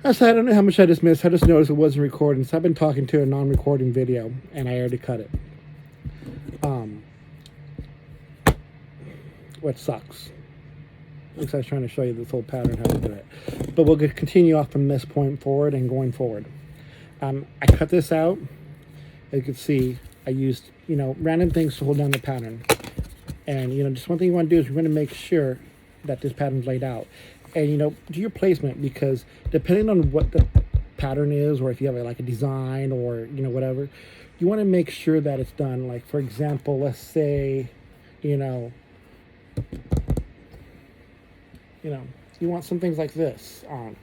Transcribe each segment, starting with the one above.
I said, I don't know how much I just missed. I just noticed it wasn't recording. So I've been talking to a non-recording video, and I already cut it. Which sucks. At least I was trying to show you this whole pattern, how to do it. But we'll continue off from this point forward and going forward. I cut this out. As you can see, I used, random things to hold down the pattern. And, just one thing you want to do is you're going to make sure that this pattern's laid out. And, do your placement, because depending on what the pattern is, or if you have like a design or, whatever, you want to make sure that it's done. Like, for example, let's say, you want some things like this on,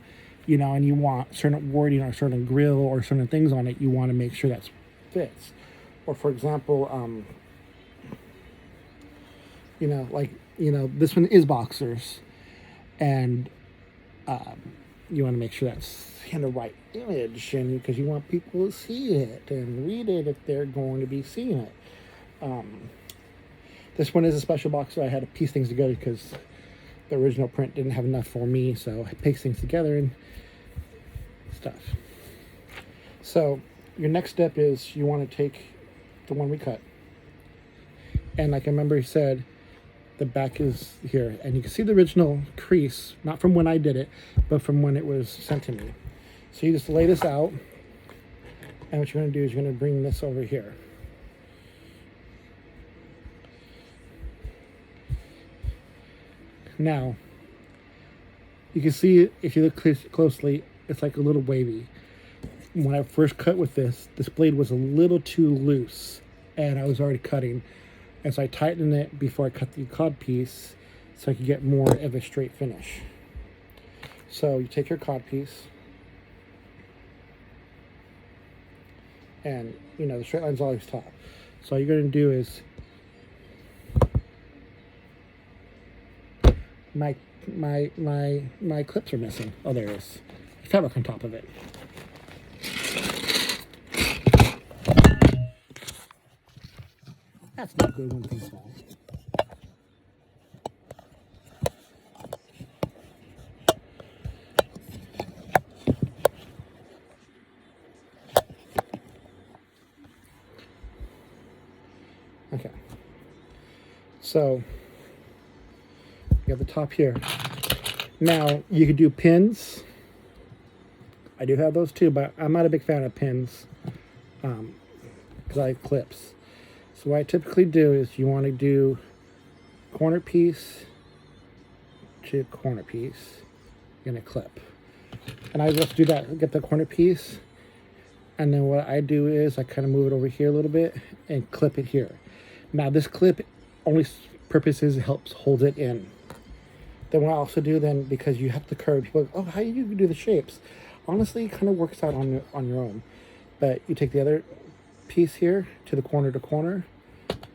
and you want certain wording or certain grill or certain things on it, you want to make sure that fits. Or for example, this one is boxers, and you want to make sure that's in the right image, and because you want people to see it and read it if they're going to be seeing it. This one is a special boxer. I had to piece things together because the original print didn't have enough for me, so I pieced things together and stuff. So your next step is you want to take the one we cut, and like I remember you said, the back is here, and you can see the original crease, not from when I did it, but from when it was sent to me. So you just lay this out, and what you're going to do is you're going to bring this over here. Now, you can see, if you look closely, it's like a little wavy. When I first cut with this blade was a little too loose, and I was already cutting. And so I tightened it before I cut the cod piece so I could get more of a straight finish. So you take your cod piece, and the straight line's always top. So all you're going to do is my clips are missing. Oh, there it is. Fabric on top of it. That's not good when things fall. Okay. So you have the top here. Now you could do pins. I do have those too, but I'm not a big fan of pins because I have clips. So what I typically do is you want to do corner piece to corner piece in a clip. And I just do that, get the corner piece, and then what I do is I kind of move it over here a little bit and clip it here. Now this clip only purpose is it helps hold it in. Then what I also do then, because you have to curve, people go, oh, how do you do the shapes? Honestly, it kind of works out on your own. But you take the other piece here to the corner,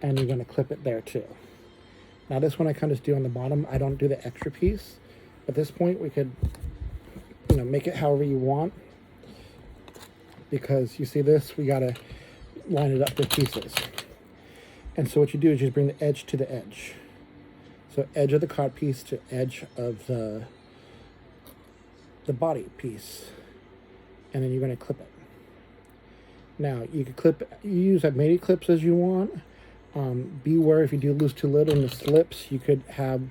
and you're going to clip it there too. Now this one I kind of just do on the bottom. I don't do the extra piece. At this point, we could, make it however you want. Because you see this, we got to line it up with pieces. And so what you do is just bring the edge to the edge. So edge of the cod piece to edge of the body piece. And then you're going to clip it. Now, you can use as many clips as you want. Beware if you do lose too little in the slips, you could have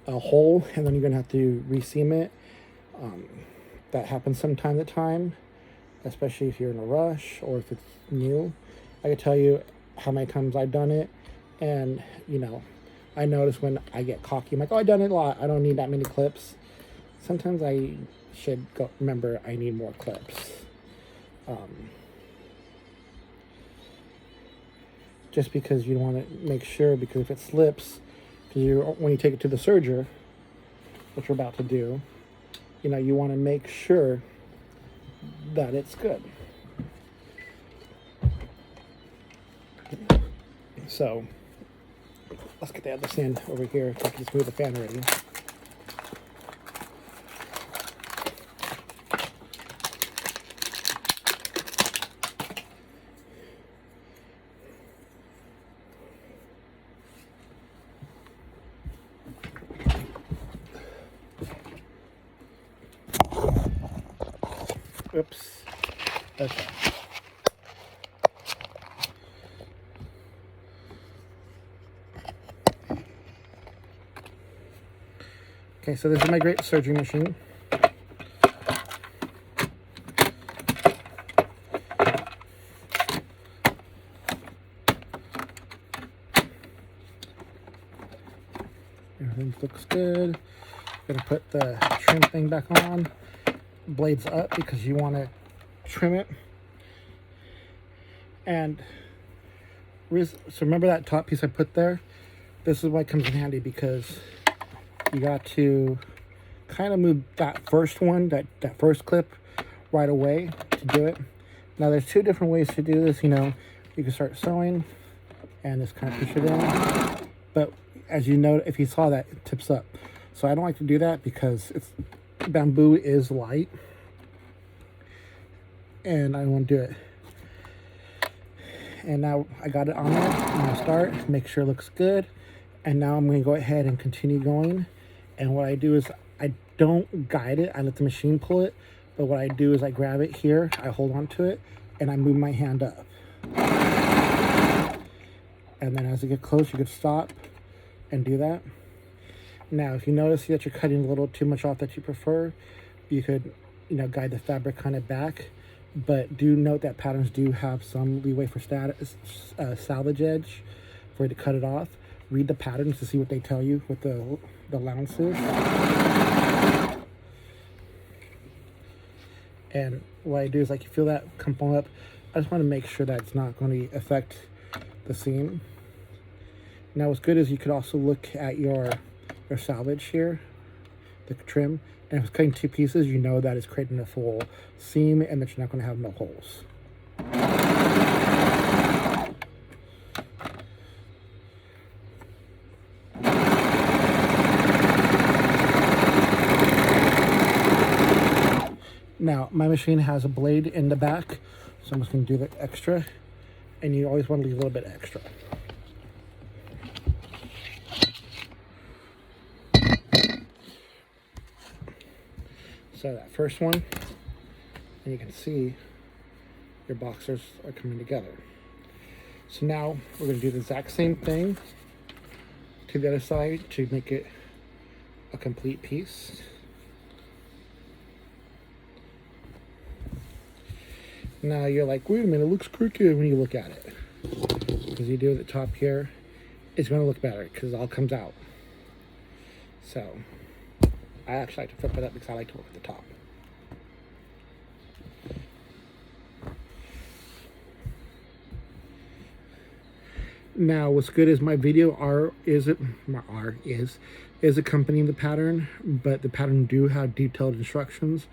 a hole, and then you're going to have to reseam it. That happens from time to time, especially if you're in a rush or if it's new. I can tell you how many times I've done it, and, I notice when I get cocky, I'm like, oh, I've done it a lot. I don't need that many clips. Sometimes I should remember I need more clips. Just because you want to make sure, because if it slips, when you take it to the serger, which we're about to do, you want to make sure that it's good. So let's get the other sand over here so I can just move the fan already. Oops. Okay. Okay, so this is my great serging machine. Everything looks good. Gonna put the trim thing back on. Blades up because you want to trim it. And so remember that top piece I put there? This is why it comes in handy, because you got to kind of move that first one, that first clip right away to do it. Now there's two different ways to do this. You know, you can start sewing and just kind of push it in. But as you know, if you saw that, it tips up. So I don't like to do that because bamboo is light. And I don't want to do it. And now I got it on there. I'm going to start, make sure it looks good. And now I'm going to go ahead and continue going. And what I do is I don't guide it. I let the machine pull it. But what I do is I grab it here, I hold on to it, and I move my hand up. And then as you get close, you could stop and do that. Now, if you notice that you're cutting a little too much off that you prefer, you could, you know, guide the fabric kind of back. But do note that patterns do have some leeway for salvage edge for you to cut it off. Read the patterns to see what they tell you with the allowance is. And what I do is, like, you feel that come up, I just want to make sure that it's not going to affect the seam. Now what's good is you could also look at your salvage here, the trim. And if it's cutting two pieces, you know that it's creating a full seam and that you're not going to have no holes. Now, my machine has a blade in the back, so I'm just going to do the extra. And you always want to leave a little bit extra. So that first one, and you can see your boxers are coming together. So now we're going to do the exact same thing to the other side to make it a complete piece. Now you're like, wait a minute, it looks crooked when you look at it. Because you do at the top here, it's going to look better because it all comes out. So I actually like to flip it up because I like to work at the top. Now, what's good is my video is accompanying the pattern, but the pattern do have detailed instructions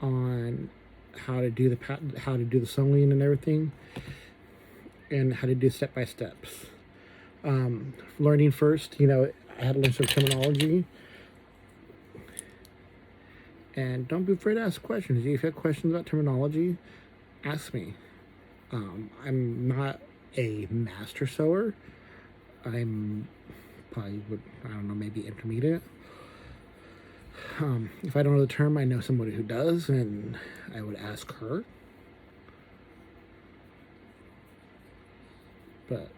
on how to do the sewing and everything, and how to do step-by-steps. Learning first, you know, I had to learn some terminology. And don't be afraid to ask questions. If you have questions about terminology, ask me. I'm not a master sewer. I'm probably, I don't know, maybe intermediate. If I don't know the term, I know somebody who does, and I would ask her. But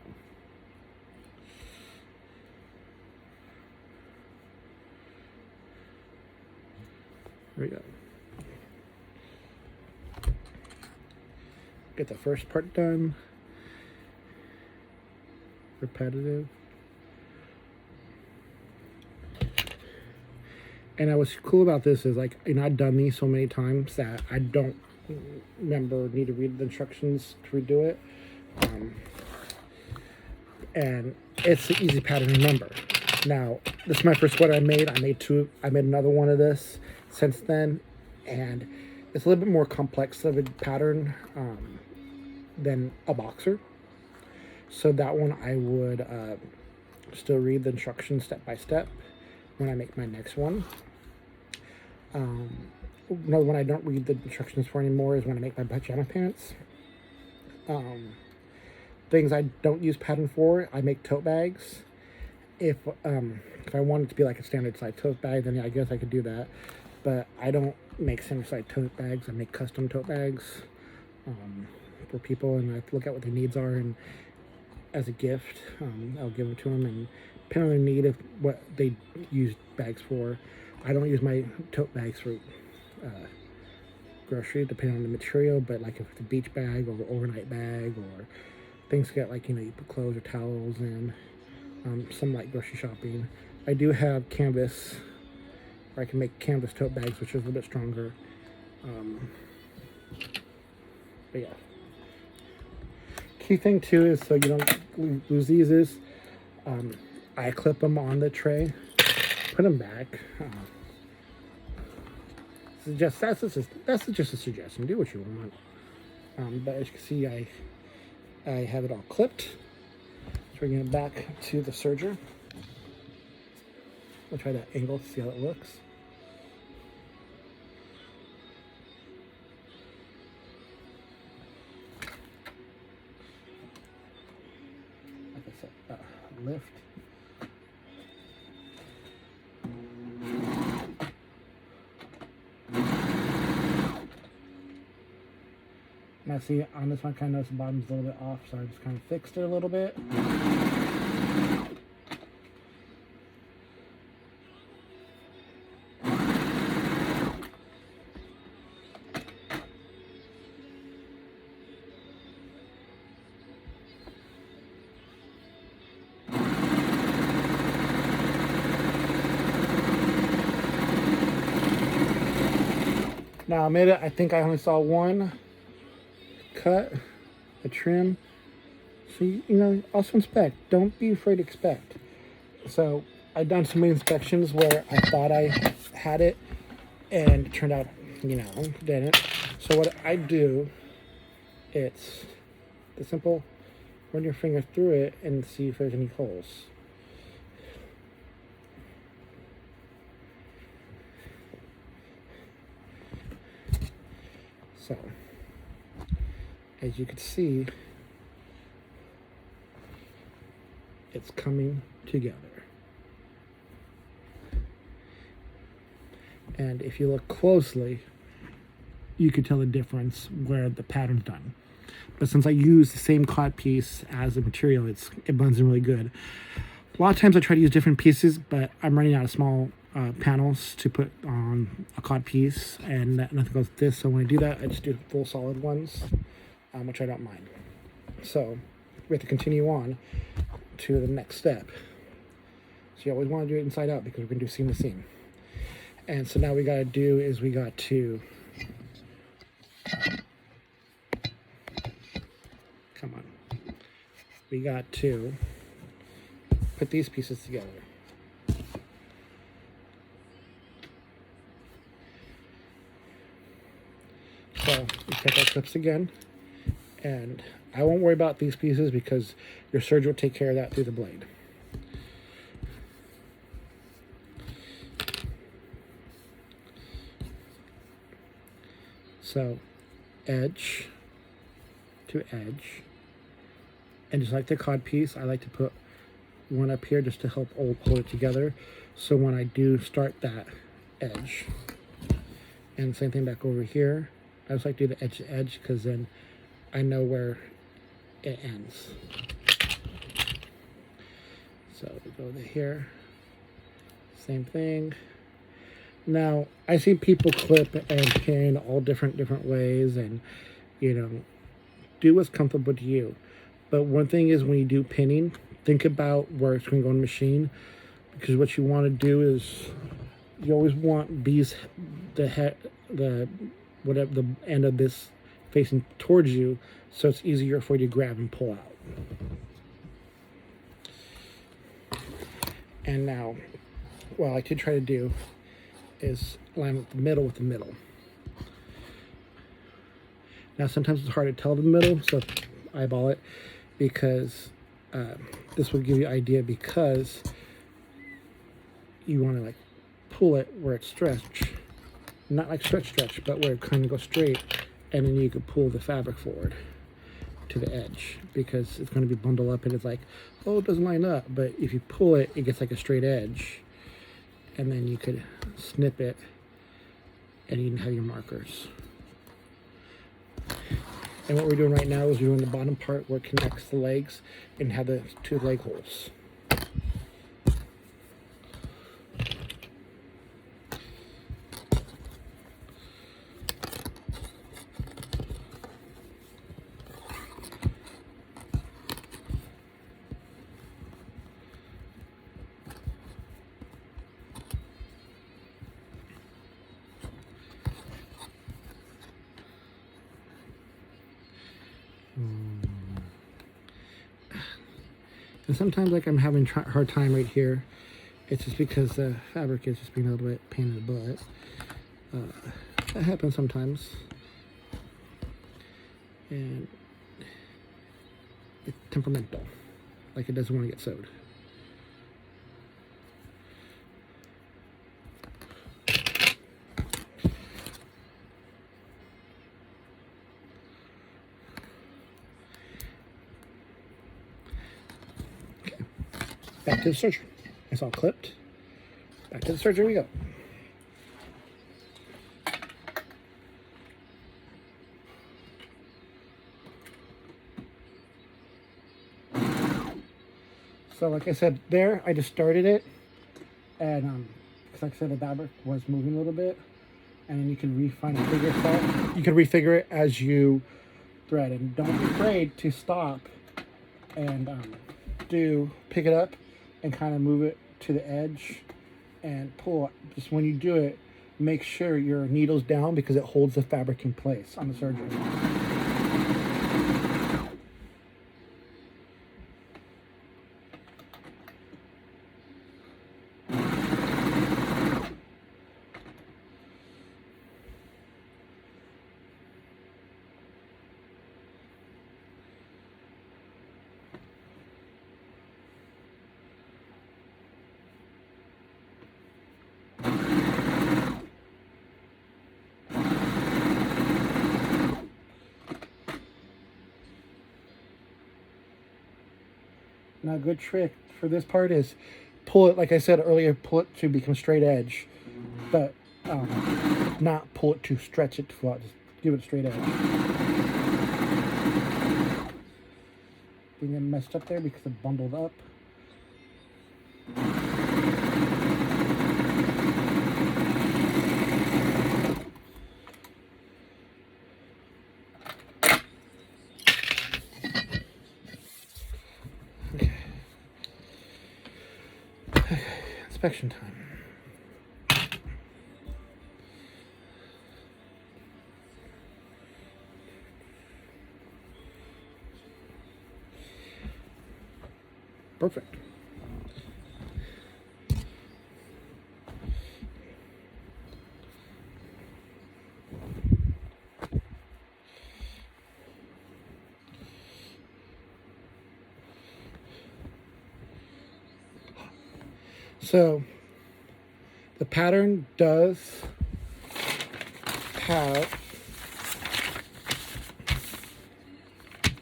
here we go. Get the first part done. Repetitive. And what's cool about this is, like, you know, I've done these so many times that I don't need to read the instructions to redo it. And it's an easy pattern to remember. Now, this is my first sweater I made. I made another one of this since then, and it's a little bit more complex of a pattern than a boxer. So that one I would still read the instructions step by step when I make my next one. Another one I don't read the instructions for anymore is when I make my pajama pants. Things I don't use pattern for, I make tote bags. If I wanted to be like a standard size tote bag, then yeah, I guess I could do that. but I don't make single-side tote bags. I make custom tote bags for people, and I look at what their needs are, and as a gift, I'll give them to them, and depending on their need of what they use bags for. I don't use my tote bags for grocery, depending on the material, but like if it's a beach bag or overnight bag or things get like, you put clothes or towels in, some like grocery shopping. I do have canvas, where I can make canvas tote bags, which is a little bit stronger. But yeah. Key thing too is, so you don't lose these, is I clip them on the tray, put them back. That's just a suggestion. Do what you want. But as you can see, I have it all clipped. So bringing it back to the serger. I'll try that angle to see how it looks. Like I said, lift. Now see, on this one, I kind of noticed the bottom's a little bit off, so I just kind of fixed it a little bit. Now, I think I only saw one cut, a trim. So, also inspect. Don't be afraid to expect. So, I've done so many inspections where I thought I had it and it turned out, didn't. So, what I do, it's the simple run your finger through it and see if there's any holes. So, as you can see, it's coming together. And if you look closely, you can tell the difference where the pattern's done. But since I use the same cod piece as the material, it blends in really good. A lot of times I try to use different pieces, but I'm running out of small panels to put on a cod piece, and nothing goes with this. So when I do that, I just do full solid ones, which I don't mind. So we have to continue on to the next step. So you always want to do it inside out because we're going to do seam to seam. And so now we got to do is we got to we got to put these pieces together. So we cut our clips again, and I won't worry about these pieces because your serger will take care of that through the blade. So edge to edge, and just like the cod piece, I like to put one up here just to help hold it together. So when I do start that edge, and same thing back over here, I just like to do the edge to edge because then I know where it ends. So we go to here, same thing. Now I see people clip and pin all different ways, and do what's comfortable to you. But one thing is, when you do pinning, think about where it's going to go in the machine, because what you want to do is you always want the end of this facing towards you, so it's easier for you to grab and pull out. And now, what I like to try to do is line up the middle with the middle. Now sometimes it's hard to tell the middle, so eyeball it, because this will give you an idea, because you want to like pull it where it's stretched, not like stretch, but where it kind of goes straight, and then you can pull the fabric forward to the edge, because it's going to be bundled up and it's like, oh, it doesn't line up. But if you pull it, it gets like a straight edge, and then you could snip it and you can have your markers. And what we're doing right now is we're doing the bottom part where it connects the legs and have the 2 leg holes. And sometimes, like, I'm having a hard time right here. It's just because the fabric is just being a little bit pain in the butt. That happens sometimes. And it's temperamental. Like, it doesn't want to get sewed. Back to the serger. It's all clipped. Back to the serger we go. So like I said there, I just started it. And because like I said, the fabric was moving a little bit. And then you can refine and figure it. You can refigure it as you thread. And don't be afraid to stop and pick it up and kind of move it to the edge and pull. Just when you do it, make sure your needle's down because it holds the fabric in place on the serger. Now, a good trick for this part is pull it, like I said earlier, pull it to become straight edge, but not pull it to stretch it to out. Just give it a straight edge. Being messed up there because it bundled up. Inspection time. Perfect. So the pattern does have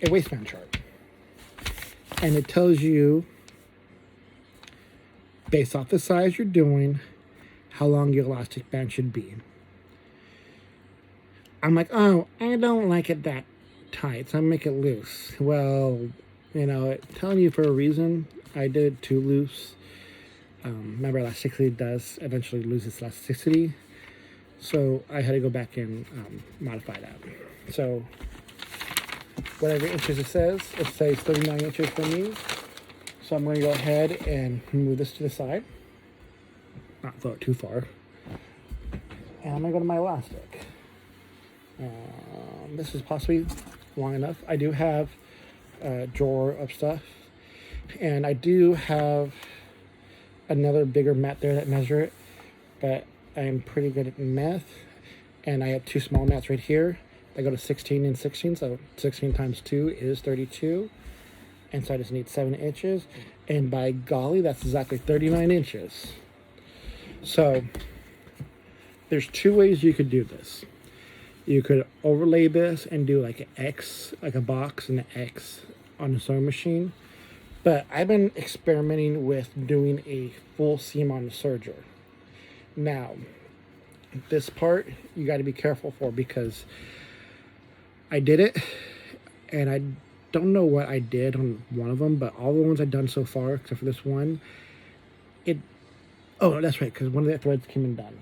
a waistband chart, and it tells you based off the size you're doing how long your elastic band should be. I'm like, oh, I don't like it that tight, so I make it loose. Well, you know, it's telling you for a reason. I did it too loose. Remember, elasticity does eventually lose its elasticity, so I had to go back and modify that. So whatever inches it says 39 inches for me. So I'm going to go ahead and move this to the side, not throw it too far, and I'm going to go to my elastic. This is possibly long enough. I do have a drawer of stuff, and I do have another bigger mat there that measure it, but I'm pretty good at math, and I have 2 small mats right here. I go to 16 and 16, so 16 times 2 is 32, and so I just need 7 inches, and by golly, that's exactly 39 inches. So there's 2 ways you could do this. You could overlay this and do like an X, like a box and an X on the sewing machine. But I've been experimenting with doing a full seam on the serger. Now, this part you got to be careful for, because I did it and I don't know what I did on one of them, but all the ones I've done so far, except for this one, oh, that's right, because one of the threads came undone.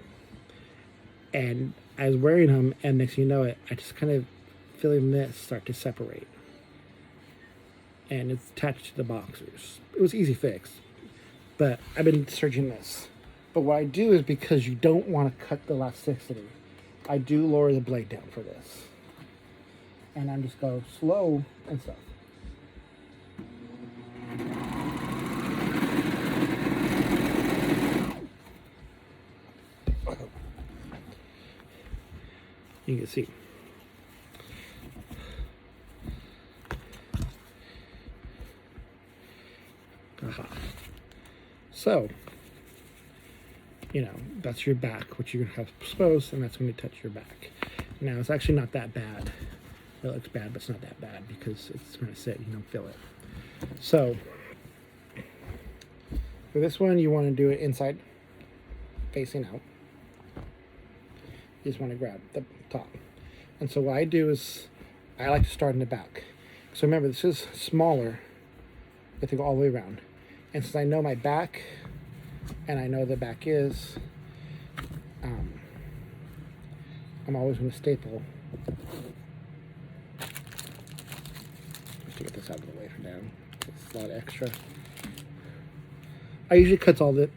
And I was wearing them, and next thing you know it, I just kind of feeling this start to separate. And it's attached to the boxers. It was easy fix, but I've been searching this. But what I do is, because you don't want to cut the elasticity, I do lower the blade down for this. And I'm just go slow and stuff. You can see. So, you know, that's your back, which you're going to have exposed, and that's when you touch your back. Now, it's actually not that bad. It looks bad, but it's not that bad because it's going to sit, you don't feel it. So, for this one, you want to do it inside, facing out. You just want to grab the top. And so what I do is, I like to start in the back. So remember, this is smaller. You have to go all the way around. And since I know my back, and I know the back is, I'm always going to staple. Just to get this out of the way for now. It's a lot of extra. I usually cut all the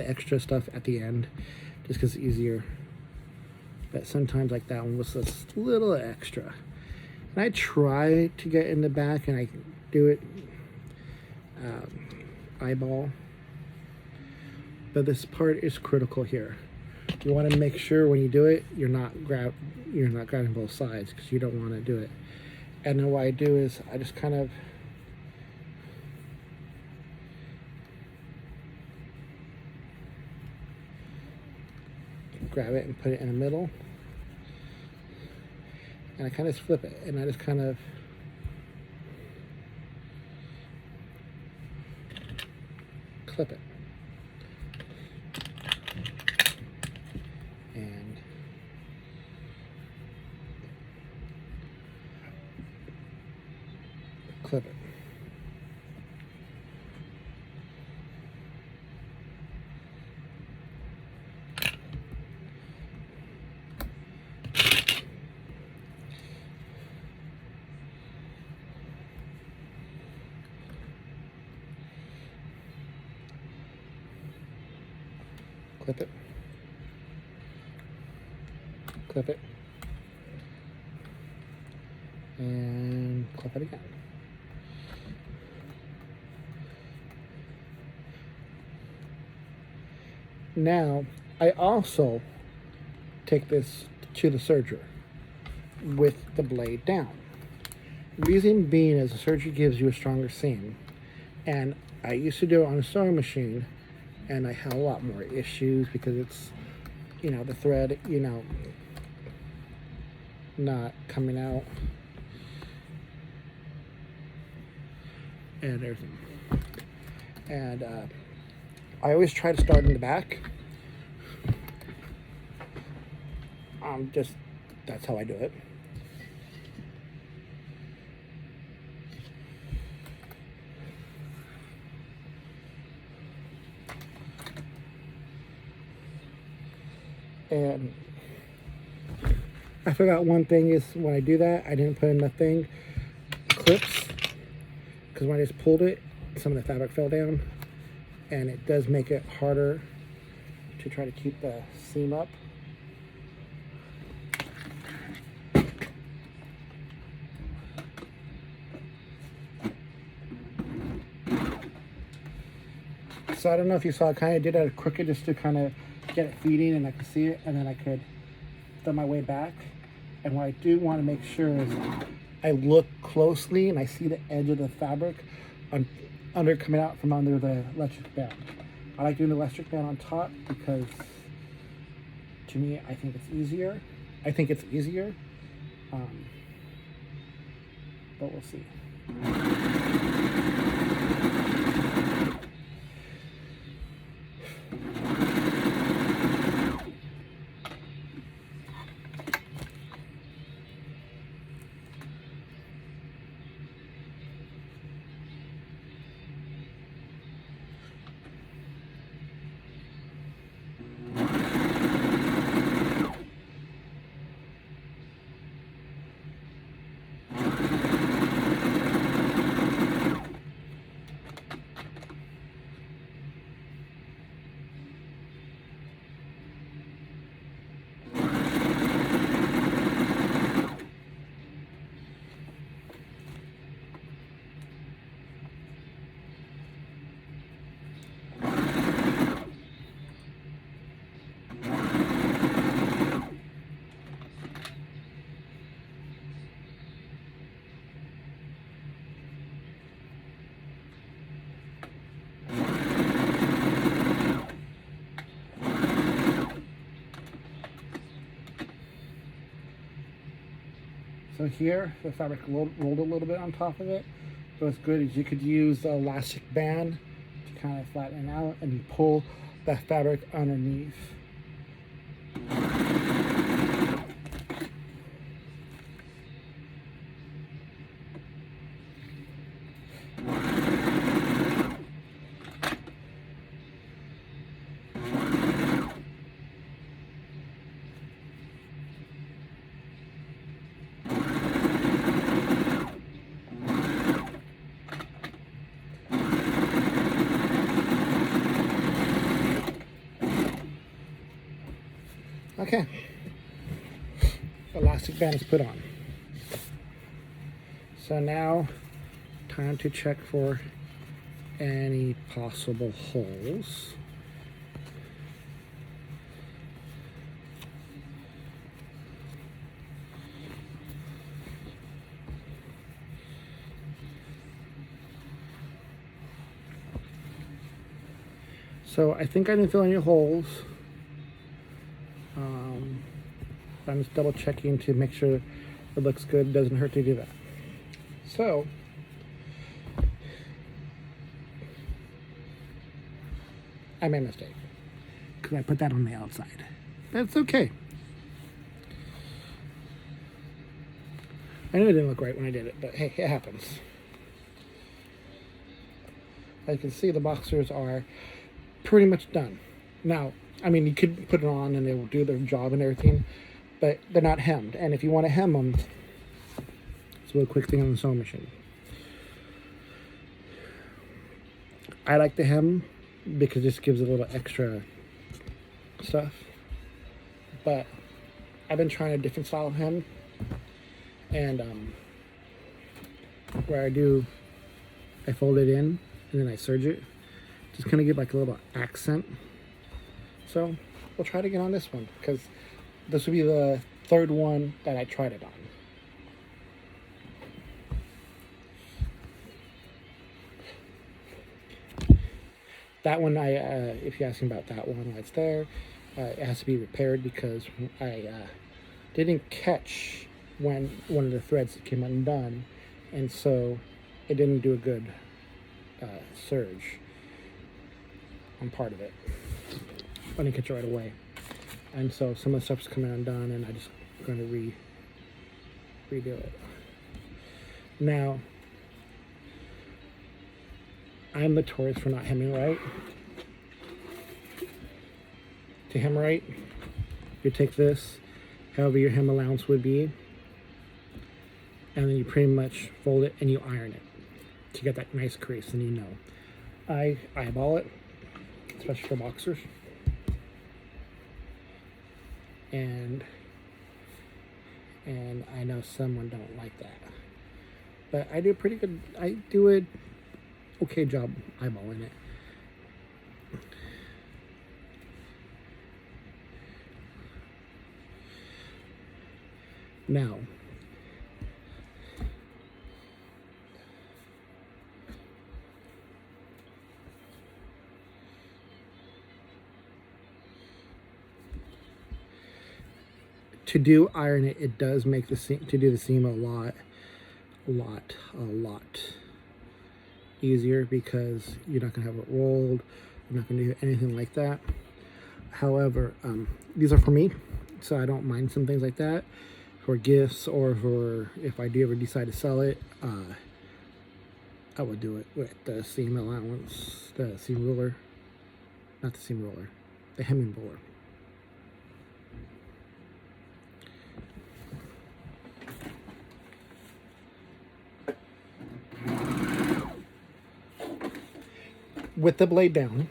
extra stuff at the end, just because it's easier. But sometimes, like that one was just a little extra. And I try to get in the back, and I do it eyeball. But this part is critical here. You want to make sure when you do it, you're not grabbing both sides, because you don't want to do it. And then what I do is I just kind of grab it and put it in the middle, and I kind of flip it, and I just kind of clip it, and clip it. Clip it, clip it, and clip it again. Now, I also take this to the serger with the blade down. Reason being is the serger gives you a stronger seam, and I used to do it on a sewing machine, and I had a lot more issues because it's, you know, the thread, you know, not coming out, and everything. And I always try to start in the back. That's how I do it. And I forgot one thing is, when I do that, I didn't put in the thing, clips, because when I just pulled it, some of the fabric fell down, and it does make it harder to try to keep the seam up. So I don't know if you saw, I kind of did it crooked just to kind of get it feeding and I could see it, and then I could throw my way back. And what I do want to make sure is I look closely and I see the edge of the fabric coming out from under the electric band. I like doing the electric band on top because, to me, I think it's easier. But we'll see. So here, the fabric rolled a little bit on top of it. But what's good is you could use the elastic band to kind of flatten it out, and you pull that fabric underneath. Okay, elastic band is put on. So now, time to check for any possible holes. So I think I didn't fill any holes. I'm just double checking to make sure it looks good. It doesn't hurt to do that. So I made a mistake because I put that on the outside. That's okay. I knew it didn't look right when I did it, but hey, it happens. As you can see, the boxers are pretty much done. Now, I mean, you could put it on and they will do their job and everything, but they're not hemmed. And if you want to hem them, it's a real quick thing on the sewing machine. I like to hem because this gives a little extra stuff. But I've been trying a different style of hem, and where I fold it in and then I serge it, just kind of give like a little accent. So we'll try to get on this one because this will be the third one that I tried it on. That one, if you're asking about that one that's there, it has to be repaired because I didn't catch when one of the threads came undone, and so it didn't do a good serge on part of it. I didn't catch it right away, and so some of the stuff's coming undone, and I just going to redo it. Now, I'm notorious for not hemming right. To hem right, you take this, however your hem allowance would be, and then you pretty much fold it and you iron it to get that nice crease, and you know. I eyeball it, especially for boxers. And I know someone don't like that. But I do pretty good, I do an okay job eyeballing it. Now, to do iron it, it does make the seam, to do the seam a lot easier because you're not gonna have it rolled, you're not gonna do anything like that. However, these are for me, so I don't mind some things like that for gifts, or for if I do ever decide to sell it. I would do it with the seam allowance, the seam ruler, not the seam roller, the hemming ruler. With the blade down,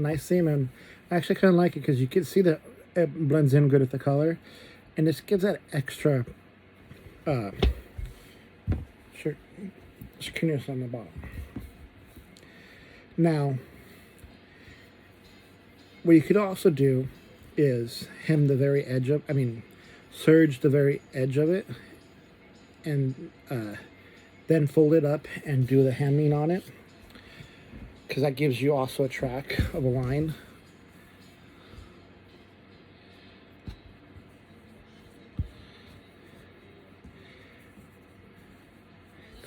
nice seam, and I actually kind of like it because you can see that it blends in good with the color, and this gives that extra chickiness on the bottom. Now, what you could also do is hem the very edge of, serge the very edge of it, and then fold it up and do the hemming on it, because that gives you also a track of a line.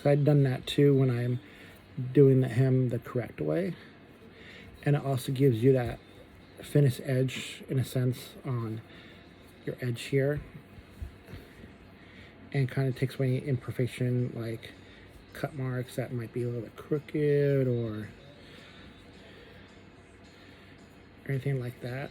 So I've done that too when I'm doing the hem the correct way, and it also gives you that finished edge in a sense on your edge here, and kind of takes away imperfection like cut marks that might be a little bit crooked or anything like that.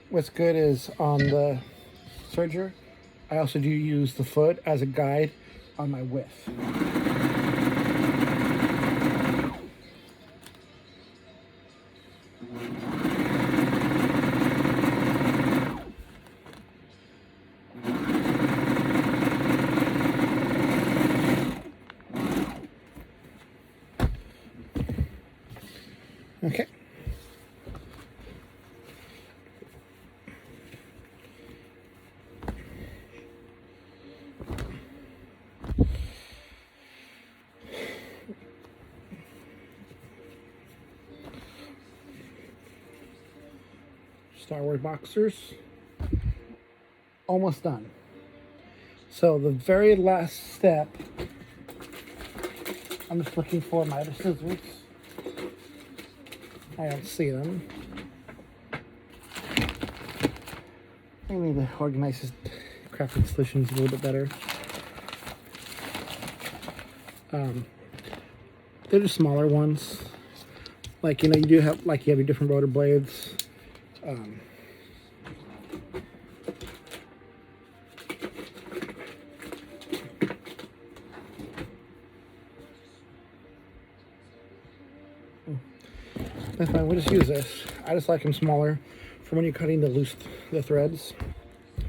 What's good is on the serger, I also do use the foot as a guide on my width. Okay. Star Wars boxers, almost done. So the very last step, I'm just looking for my other scissors. I don't see them. I need to organize this crafting solutions a little bit better. They're just smaller ones. Like, you do have, you have your different rotor blades. That's fine, we'll just use this. I just like them smaller for when you're cutting the threads,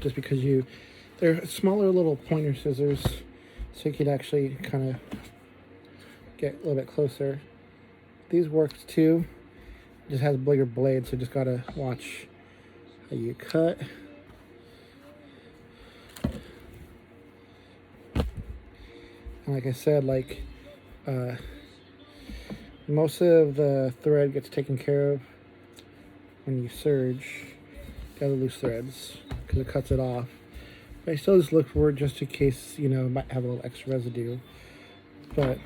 just because they're smaller little pointer scissors, so you can actually kind of get a little bit closer. These work too, it just has bigger blades, so you just gotta watch how you cut. And like I said, most of the thread gets taken care of when you serge the other loose threads, because it cuts it off. But I still just look for it just in case, it might have a little extra residue. But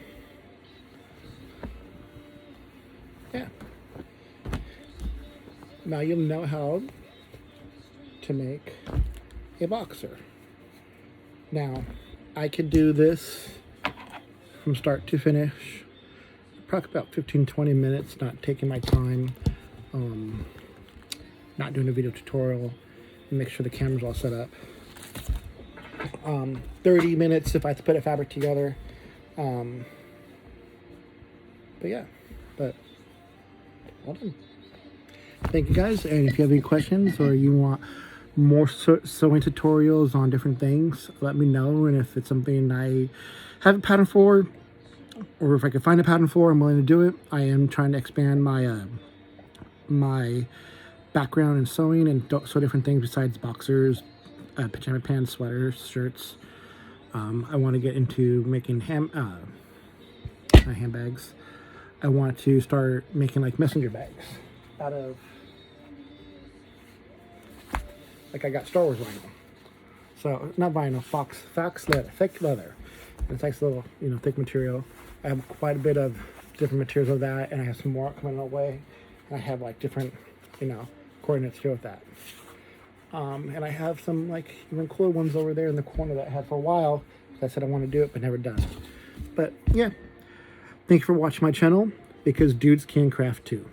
yeah. Now you'll know how to make a boxer. Now, I could do this from start to finish, probably about 15-20 minutes, not taking my time, not doing a video tutorial, and make sure the camera's all set up. 30 minutes if I have to put a fabric together. But yeah, well done. Thank you guys, and if you have any questions or you want more sewing tutorials on different things, let me know. And if it's something I have a pattern for, or if I can find a pattern for, I'm willing to do it. I am trying to expand my my background in sewing and sew different things besides boxers, pajama pants, sweaters, shirts. I want to get into making handbags. I want to start making messenger bags. out of, like I got Star Wars vinyl. So, not vinyl, fox leather, thick leather. It's nice little, you know, thick material. I have quite a bit of different materials of that, and I have some more coming our way. And I have like different, you know, coordinates to go with that. And I have some like even cooler ones over there in the corner that I had for a while. I said I want to do it, but never done. But yeah, thank you for watching my channel, because dudes can craft too.